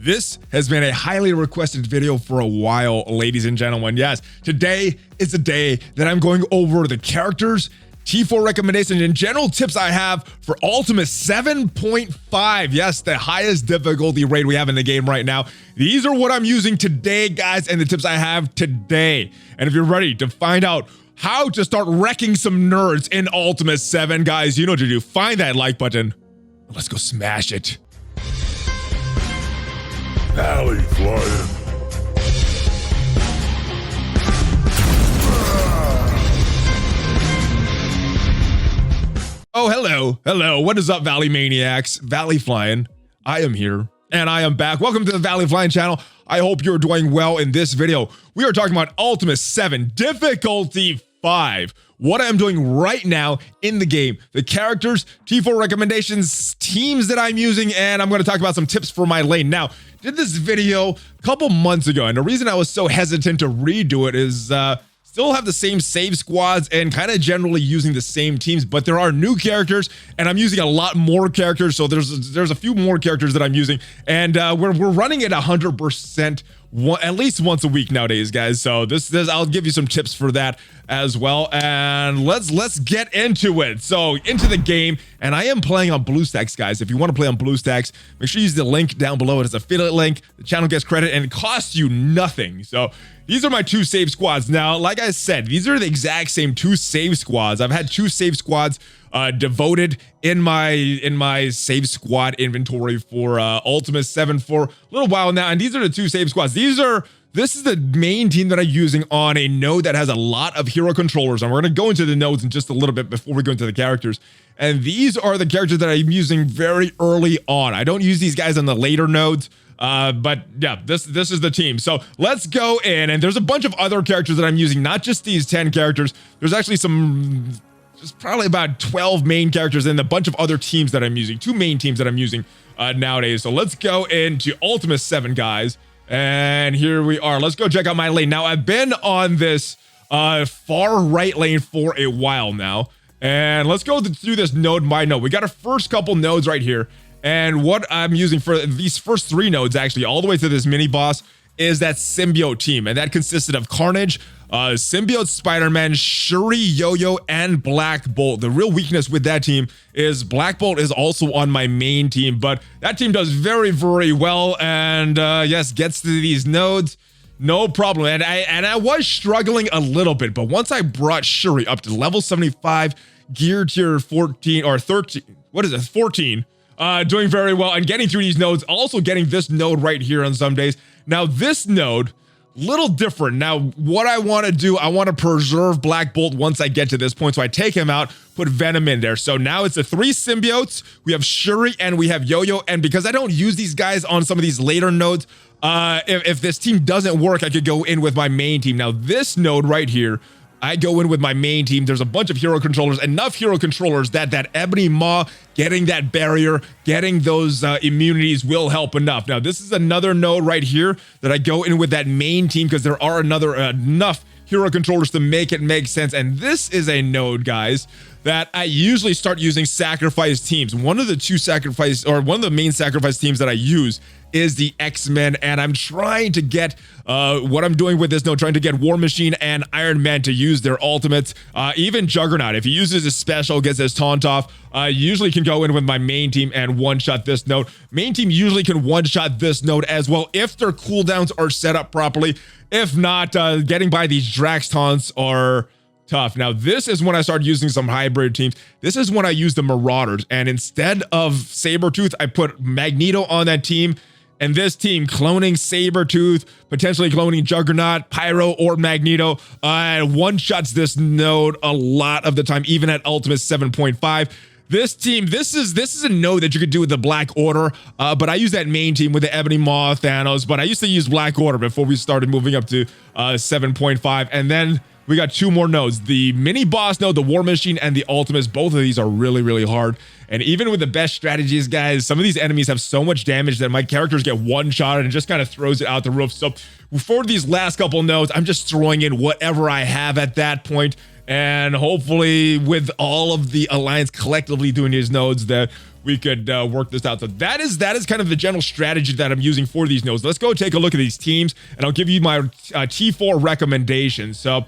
This has been a highly requested video for a while, ladies and gentlemen. Yes, today is a day that I'm going over the characters, T4 recommendations, and general tips I have for Ultimus 7.5. Yes, the highest difficulty rate we have in the game right now. These are what I'm using today, guys, and the tips I have today. And if you're ready to find out how to start wrecking some nerds in Ultimus 7, guys, you know what to do. Find that like button. Let's go smash it. ValleyFlyin. Oh, hello. What is up, Valley Maniacs? ValleyFlyin. I am here, and I am back. Welcome to the ValleyFlyin channel. I hope you're doing well. In this video, we are talking about Ultimus 7, difficulty 5. What I'm doing right now in the game, the characters, T4 recommendations, teams that I'm using, and I'm going to talk about some tips for my lane. Now, did this video a couple months ago, and the reason I was so hesitant to redo it is still have the same save squads and kind of generally using the same teams, but there are new characters, and I'm using a lot more characters, so there's a few more characters that I'm using, and we're running at 100%. At least once a week nowadays, guys. So this I'll give you some tips for that as well. And let's get into it. So into the game, and I am playing on BlueStacks, guys. If you want to play on BlueStacks, make sure you use the link down below. It is an affiliate link. The channel gets credit, and it costs you nothing. So these are my two save squads. Now, like I said, these are the exact same two save squads. I've had two save squads devoted in my save squad inventory for Ultimus 7 for a little while now, and these are the two save squads. This is the main team that I'm using on a node that has a lot of hero controllers, and we're going to go into the nodes in just a little bit before we go into the characters. And these are the characters that I'm using very early on. I don't use these guys on the later nodes, but yeah, this is the team. So let's go in, and there's a bunch of other characters that I'm using, not just these 10 characters. There's actually there's probably about 12 main characters and a bunch of other teams that I'm using, two main teams that I'm using nowadays. So let's go into Ultimus 7, guys. And here we are. Let's go check out my lane. Now, I've been on this far right lane for a while now. And let's go through this node by node. We got our first couple nodes right here. And what I'm using for these first three nodes, actually, all the way to this mini boss, is that symbiote team. And that consisted of Carnage, Symbiote Spider-Man, Shuri, Yo-Yo, and Black Bolt. The real weakness with that team is Black Bolt is also on my main team, but that team does very, very well, and yes, gets to these nodes, no problem. And I was struggling a little bit, but once I brought Shuri up to level 75, gear tier 14 or 13, what is it, 14, doing very well and getting through these nodes, also getting this node right here on some days. Now this node, little different. Now, what I want to do, I want to preserve Black Bolt once I get to this point. So I take him out, put Venom in there. So now it's the three symbiotes. We have Shuri and we have Yo-Yo. And because I don't use these guys on some of these later nodes, if this team doesn't work, I could go in with my main team. Now, this node right here, I go in with my main team. There's a bunch of hero controllers, enough hero controllers that Ebony Maw, getting that barrier, getting those immunities will help enough. Now, this is another node right here that I go in with that main team because there are enough hero controllers to make it make sense. And this is a node, guys, that I usually start using sacrifice teams. One of the main sacrifice teams that I use is the X-Men, and I'm trying to get what I'm doing with this node, trying to get War Machine and Iron Man to use their ultimates. Even Juggernaut, if he uses his special, gets his taunt off, usually can go in with my main team and one-shot this node. Main team usually can one-shot this node as well if their cooldowns are set up properly. If not, getting by these Drax taunts are tough. Now, this is when I start using some hybrid teams. This is when I use the Marauders, and instead of Sabretooth, I put Magneto on that team. And this team, cloning Sabretooth, potentially cloning Juggernaut, Pyro, or Magneto, one-shots this node a lot of the time, even at Ultimus 7.5. This team, this is a node that you could do with the Black Order, but I use that main team with the Ebony Maw, Thanos, but I used to use Black Order before we started moving up to 7.5, and then we got two more nodes, the mini boss node, the War Machine, and the Ultimus. Both of these are really, really hard. And even with the best strategies, guys, some of these enemies have so much damage that my characters get one shot and it just kind of throws it out the roof. So for these last couple nodes, I'm just throwing in whatever I have at that point. And hopefully with all of the alliance collectively doing these nodes that we could work this out. So that is kind of the general strategy that I'm using for these nodes. Let's go take a look at these teams and I'll give you my T4 recommendations. So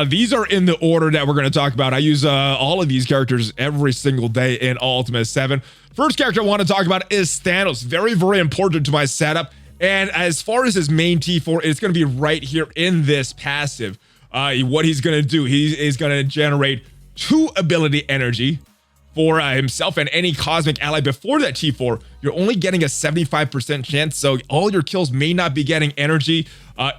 these are in the order that we're going to talk about. I use all of these characters every single day in Ultimus 7. First character I want to talk about is Thanos. Very, very important to my setup. And as far as his main T4, it's going to be right here in this passive. What he's going to do, he is going to generate 2 ability energy for himself and any cosmic ally. Before that T4, you're only getting a 75% chance, so all your kills may not be getting energy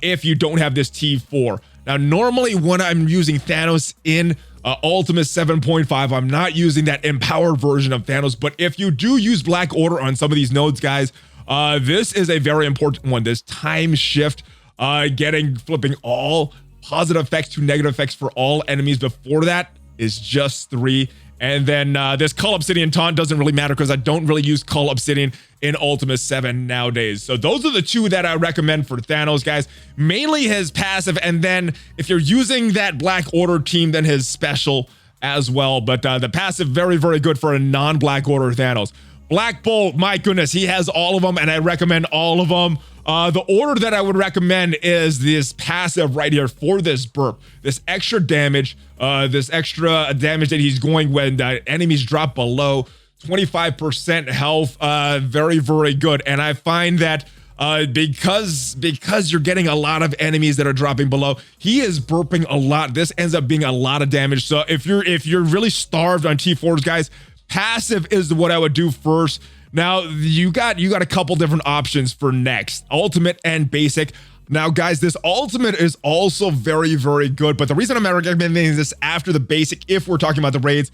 if you don't have this T4. Now, normally when I'm using Thanos in Ultimus 7.5, I'm not using that empowered version of Thanos, but if you do use Black Order on some of these nodes, guys, this is a very important one. This time shift, flipping all positive effects to negative effects for all enemies. Before that is just 3. And then this Cull Obsidian Taunt doesn't really matter because I don't really use Cull Obsidian in Ultimus 7 nowadays. So those are the 2 that I recommend for Thanos, guys. Mainly his passive, and then if you're using that Black Order team, then his special as well. But the passive, very, very good for a non-Black Order Thanos. Black Bolt, my goodness, he has all of them, and I recommend all of them. The order that I would recommend is this passive right here for this burp. This extra damage, that he's going when the enemies drop below 25% health. Very, very good. And I find that because you're getting a lot of enemies that are dropping below, he is burping a lot. This ends up being a lot of damage. So if you're really starved on T4s, guys, passive is what I would do first. Now, you got a couple different options for next, ultimate and basic. Now, guys, this ultimate is also very, very good, but the reason I'm recommending this after the basic, if we're talking about the raids,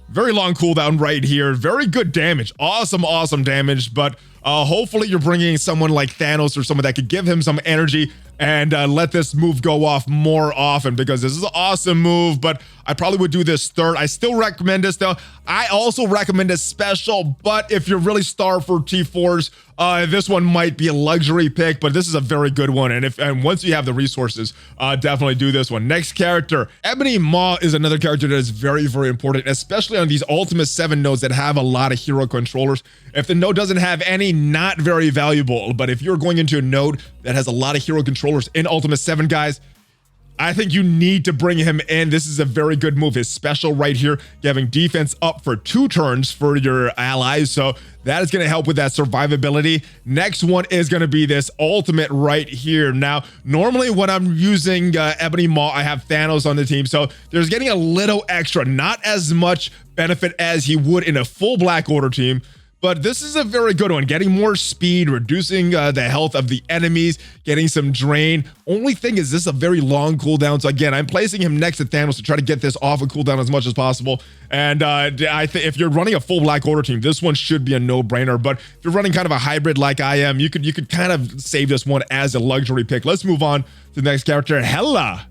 very long cooldown right here, very good damage, awesome damage, but hopefully you're bringing someone like Thanos or someone that could give him some energy and let this move go off more often, because this is an awesome move, but I probably would do this third. I still recommend this though. I also recommend a special, but if you're really starved for T4s, this one might be a luxury pick, but this is a very good one. And once you have the resources, definitely do this one. Next character, Ebony Maw is another character that is very, very important, especially on these Ultimus 7 nodes that have a lot of hero controllers. If the node doesn't have any, not very valuable, but if you're going into a node that has a lot of hero controllers in Ultimus 7, guys, I think you need to bring him in. This is a very good move. His special right here, giving defense up for 2 turns for your allies. So that is going to help with that survivability. Next one is going to be this ultimate right here. Now, normally when I'm using Ebony Maw, I have Thanos on the team. So there's getting a little extra, not as much benefit as he would in a full Black Order team. But this is a very good one, getting more speed, reducing the health of the enemies, getting some drain. Only thing is, this is a very long cooldown. So again, I'm placing him next to Thanos to try to get this off a cooldown as much as possible. And I think if you're running a full Black Order team, this one should be a no-brainer. But if you're running kind of a hybrid like I am, you could kind of save this one as a luxury pick. Let's move on to the next character, Hela.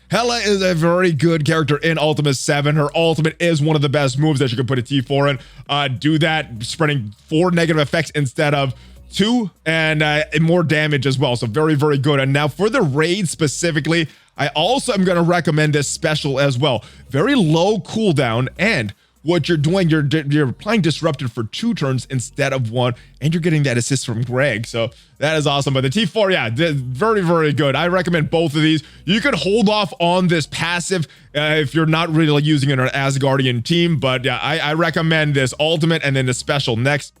Hela is a very good character in Ultimus 7. Her ultimate is one of the best moves that you can put a T4 in. Do that, spreading 4 negative effects instead of 2, and more damage as well. So very, very good. And now for the raid specifically, I also am going to recommend this special as well. Very low cooldown, and what you're doing, you're applying Disrupted for 2 turns instead of 1, and you're getting that assist from Greg. So that is awesome. But the T4, yeah, very, very good. I recommend both of these. You could hold off on this passive if you're not really using it on an Asgardian team. But yeah, I recommend this ultimate and then the special next.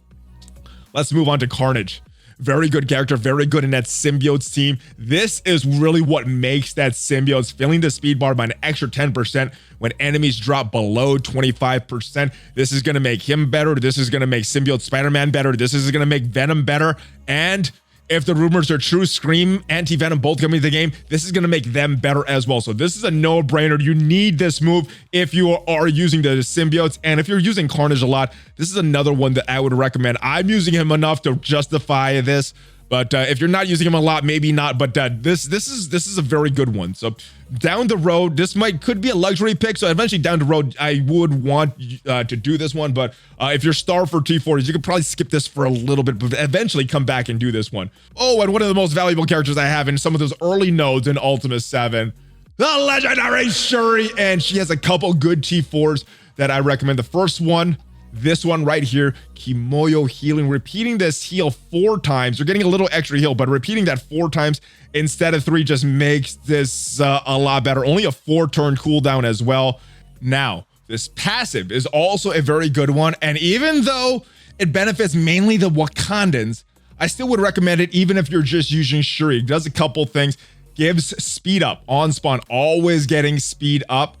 Let's move on to Carnage. Very good character, very good in that symbiotes team. This is really what makes that symbiotes feeling the speed bar by an extra 10% when enemies drop below 25%. This is going to make him better. This is going to make symbiote Spider-Man better. This is going to make Venom better. And if the rumors are true, Scream, Anti-Venom both coming to the game, this is going to make them better as well. So this is a no-brainer. You need this move if you are using the symbiotes. And if you're using Carnage a lot, this is another one that I would recommend. I'm using him enough to justify this. But if you're not using him a lot, maybe not. But this is a very good one. So down the road, this could be a luxury pick. So eventually down the road, I would want to do this one. But if you're starved for T4s, you could probably skip this for a little bit, but eventually come back and do this one. Oh, and one of the most valuable characters I have in some of those early nodes in Ultimus 7. the legendary Shuri, and she has a couple good T4s that I recommend. The first one, this one right here, Kimoyo healing. Repeating this heal 4 times, you're getting a little extra heal, but repeating that 4 times instead of 3 just makes this a lot better. Only a 4-turn cooldown as well. Now, this passive is also a very good one, and even though it benefits mainly the Wakandans, I still would recommend it even if you're just using Shuri. It does a couple things. Gives speed up on spawn, always getting speed up.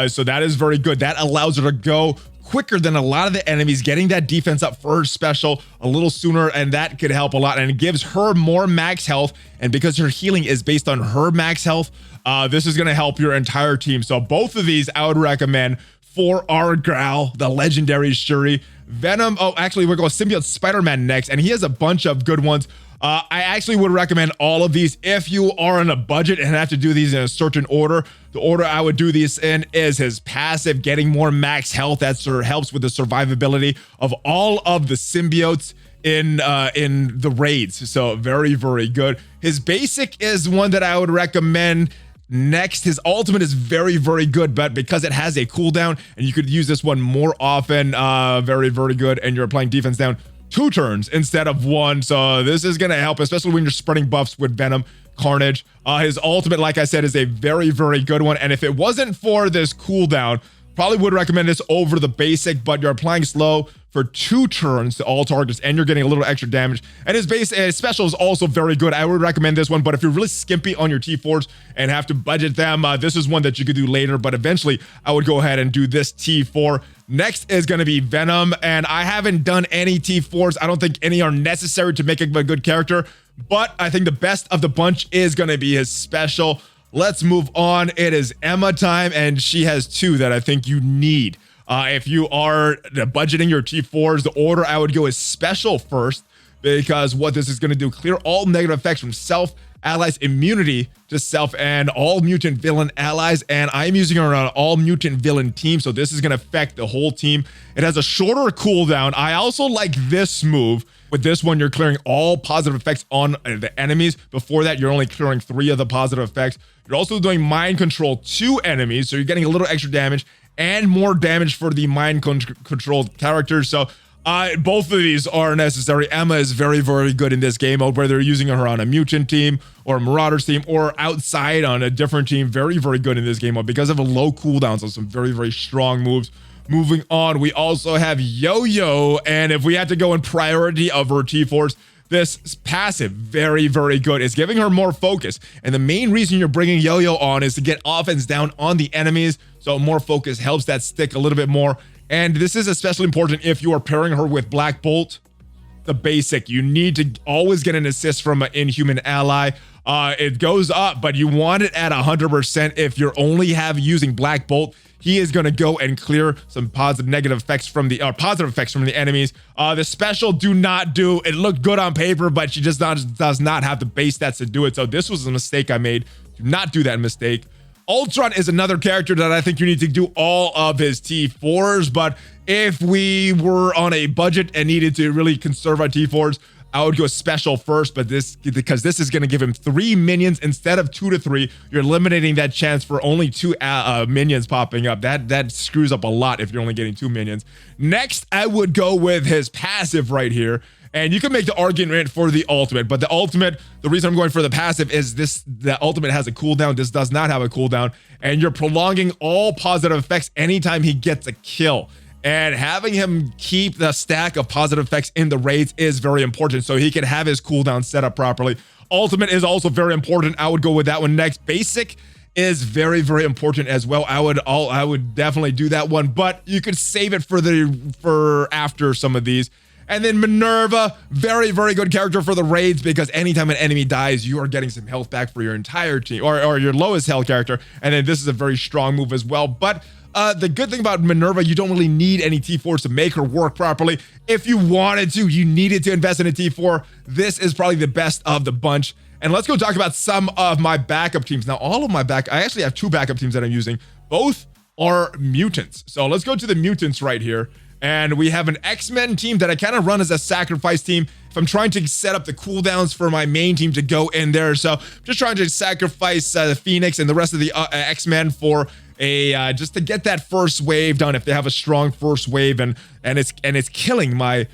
So that is very good. That allows her to go quicker than a lot of the enemies, getting that defense up for her special a little sooner, and that could help a lot. And it gives her more max health, and because her healing is based on her max health, this is going to help your entire team. So both of these I would recommend for our gal, the legendary Shuri. Venom, oh, actually, we're going Symbiote Spider-Man next, and he has a bunch of good ones. I actually would recommend all of these if you are on a budget and have to do these in a certain order. The order I would do these in is his passive, getting more max health. That sort of helps with the survivability of all of the symbiotes in the raids. So very, very good. His basic is one that I would recommend next. His ultimate is very, very good, but because it has a cooldown and you could use this one more often, very, very good, and you're applying defense down 2 turns instead of 1. So this is going to help, especially when you're spreading buffs with Venom, Carnage. His ultimate, like I said, is a very, very good one. And if it wasn't for this cooldown, probably would recommend this over the basic, but you're applying slow for 2 turns to all targets, and you're getting a little extra damage. And his base special is also very good. I would recommend this one, but if you're really skimpy on your T4s and have to budget them, this is one that you could do later, but eventually I would go ahead and do this T4. Next is going to be Venom, and I haven't done any T4s. I don't think any are necessary to make a good character, but I think the best of the bunch is going to be his special. Let's move on. It is Emma time, and she has 2 that I think you need. If you are budgeting your T4s, the order I would go is special first, because what this is going to do, clear all negative effects from self, allies, immunity to self, and all mutant villain allies. And I'm using her on all mutant villain team, so this is going to affect the whole team. It has a shorter cooldown. I also like this move. With this one, you're clearing all positive effects on the enemies. Before that, you're only clearing 3 of the positive effects. You're also doing mind control to enemies, so you're getting a little extra damage and more damage for the mind controlled characters. So both of these are necessary. Emma is very, very good in this game mode, whether you're using her on a mutant team or a marauders team or outside on a different team. Very, very good in this game mode because of a low cooldown. So some very, very strong moves. Moving on, we also have Yo-Yo, and if we had to go in priority of her T4s, this passive, very, very good. It's giving her more focus. And the main reason you're bringing Yo-Yo on is to get offense down on the enemies. So more focus helps that stick a little bit more. And this is especially important if you are pairing her with Black Bolt, the basic. You need to always get an assist from an inhuman ally. It goes up, but you want it at 100%. If you're only using Black Bolt, he is going to go and clear some positive effects from the enemies. The special do not do. It looked good on paper, but she just does not have the base stats to do it. So this was a mistake I made. Do not do that mistake. Ultron is another character that I think you need to do all of his T4s, but if we were on a budget and needed to really conserve our T4s, I would go special first, but because this is going to give him 3 minions instead of 2 to 3. You're eliminating that chance for only 2 minions popping up. That screws up a lot if you're only getting 2 minions. Next, I would go with his passive right here. And you can make the argument for the ultimate, but the ultimate, the reason I'm going for the passive is the ultimate has a cooldown. This does not have a cooldown, and you're prolonging all positive effects anytime he gets a kill. And having him keep the stack of positive effects in the raids is very important, so he can have his cooldown set up properly. Ultimate is also very important. I would go with that one next. Basic is very, very important as well. I would definitely do that one, but you could save it for after some of these. And then Minerva, very, very good character for the raids, because anytime an enemy dies, you are getting some health back for your entire team, or your lowest health character. And then this is a very strong move as well. But the good thing about Minerva, you don't really need any T4s to make her work properly. If you wanted to, you needed to invest in a T4. This is probably the best of the bunch. And let's go talk about some of my backup teams. Now, I actually have 2 backup teams that I'm using. Both are mutants. So let's go to the mutants right here. And we have an X-Men team that I kind of run as a sacrifice team if I'm trying to set up the cooldowns for my main team to go in there. So just trying to sacrifice the Phoenix and the rest of the X-Men for a just to get that first wave done if they have a strong first wave, and it's killing my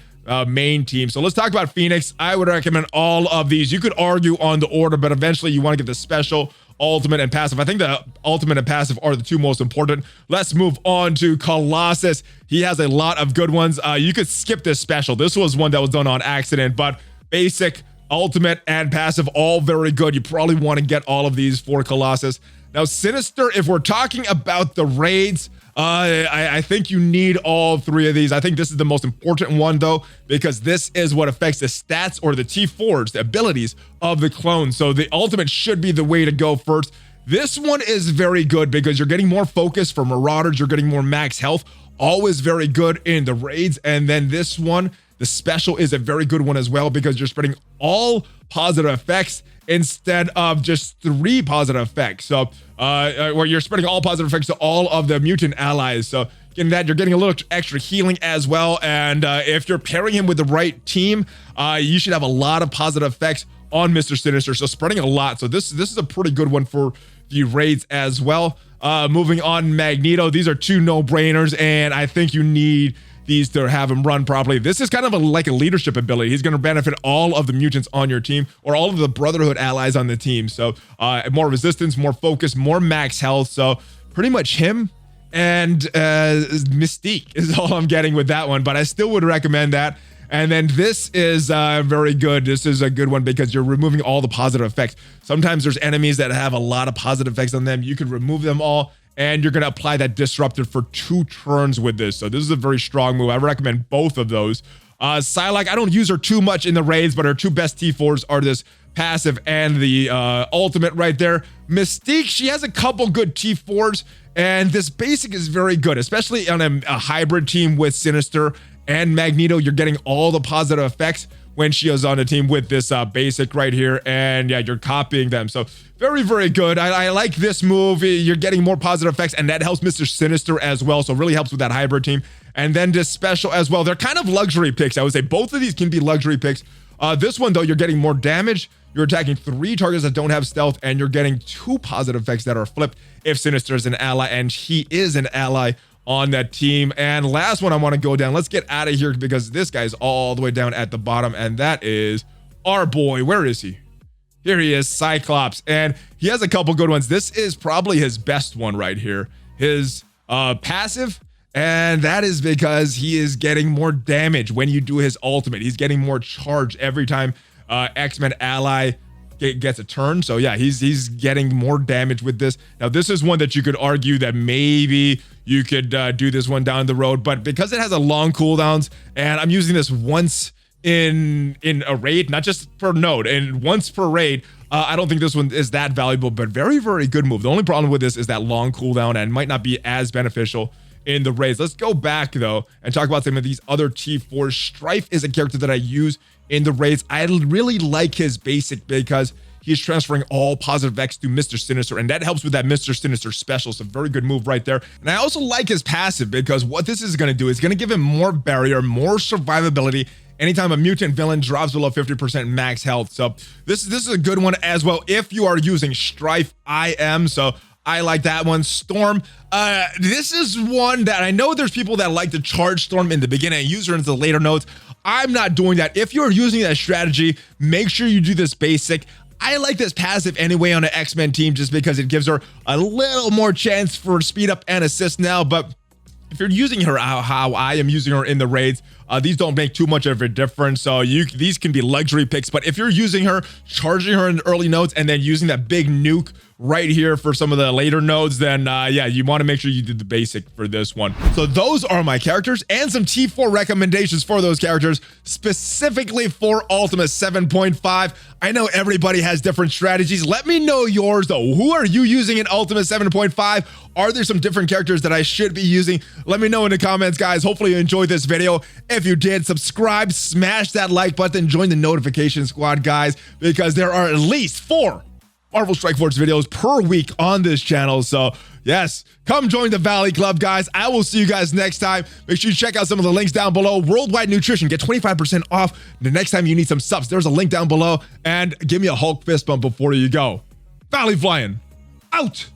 main team. So let's talk about Phoenix. I would recommend all of these. You could argue on the order, but eventually you want to get the special, ultimate, and passive. I think the ultimate and passive are the two most important. Let's move on to Colossus. He has a lot of good ones. You could skip this special. This was one that was done on accident, but basic, ultimate, and passive, all very good. You probably want to get all of these for Colossus. Now, Sinister, if we're talking about the raids, I think you need all three of these. I think this is the most important one, though, because this is what affects the stats or the T4s, the abilities of the clone. So the ultimate should be the way to go first. This one is very good because you're getting more focus for Marauders. You're getting more max health. Always very good in the raids. And then this one, the special, is a very good one as well because you're spreading all positive effects instead of just 3 positive effects. So where you're spreading all positive effects to all of the mutant allies. So getting that, you're getting a little extra healing as well. And if you're pairing him with the right team, you should have a lot of positive effects on Mr. Sinister. So spreading a lot. So this is a pretty good one for the raids as well. Moving on, Magneto. These are 2 no-brainers, and I think you need these to have him run properly. This is kind of like a leadership ability. He's going to benefit all of the mutants on your team, or all of the Brotherhood allies on the team. So more resistance, more focus, more max health. So pretty much him and Mystique is all I'm getting with that one, but I still would recommend that. And then this is very good. This is a good one because you're removing all the positive effects. Sometimes there's enemies that have a lot of positive effects on them. You can remove them all, and you're going to apply that disruptor for 2 turns with this. So this is a very strong move. I recommend both of those. Psylocke, I don't use her too much in the raids, but her 2 best T4s are this passive and the ultimate right there. Mystique, she has a couple good T4s, and this basic is very good, especially on a hybrid team with Sinister and Magneto. You're getting all the positive effects when she is on a team with this basic right here, and yeah, you're copying them. So very, very good. I like this move. You're getting more positive effects, and that helps Mr. Sinister as well. So it really helps with that hybrid team. And then this special as well. They're kind of luxury picks. I would say both of these can be luxury picks. This one, though, you're getting more damage. You're attacking 3 targets that don't have stealth, and you're getting 2 positive effects that are flipped if Sinister is an ally, and he is an ally on that team. And last one I want to go down. Let's get out of here because this guy's all the way down at the bottom, and that is our boy. Where is he? Here he is, Cyclops, and he has a couple good ones. This is probably his best one right here, his passive, and that is because he is getting more damage when you do his ultimate. He's getting more charge every time X-Men ally gets a turn. So yeah, he's getting more damage with this. Now this is one that you could argue that maybe you could do this one down the road, but because it has a long cooldowns, and I'm using this once in a raid, not just per node, and once per raid, I don't think this one is that valuable, but very, very good move. The only problem with this is that long cooldown, and might not be as beneficial in the raids. Let's go back though and talk about some of these other T4s. Strife is a character that I use in the raids. I really like his basic because he's transferring all positive X to Mr. Sinister, and that helps with that Mr. Sinister special. So very good move right there. And I also like his passive because what this is going to do is going to give him more barrier, more survivability anytime a mutant villain drops below 50% max health. So this is a good one as well if you are using Strife. I am, so I like that one. Storm, this is one that I know there's people that like to charge Storm in the beginning and use her into the later nodes. I'm not doing that. If you're using that strategy, make sure you do this basic. I like this passive anyway on an X-Men team just because it gives her a little more chance for speed up and assist now. But if you're using her how I am using her in the raids, these don't make too much of a difference. So these can be luxury picks. But if you're using her, charging her in the early nodes, and then using that big nuke right here for some of the later nodes, then yeah, you want to make sure you do the basic for this one. So those are my characters and some T4 recommendations for those characters, specifically for Ultimus 7.5. I know everybody has different strategies. Let me know yours though. Who are you using in Ultimus 7.5? Are there some different characters that I should be using? Let me know in the comments, guys. Hopefully you enjoyed this video. If you did, subscribe, smash that like button, join the notification squad, guys, because there are at least 4 Marvel Strike Force videos per week on this channel. So yes, come join the Valley Club, guys. I will see you guys next time. Make sure you check out some of the links down below. Worldwide Nutrition, get 25% off the next time you need some subs. There's a link down below, and give me a Hulk fist bump before you go. ValleyFlyin, out.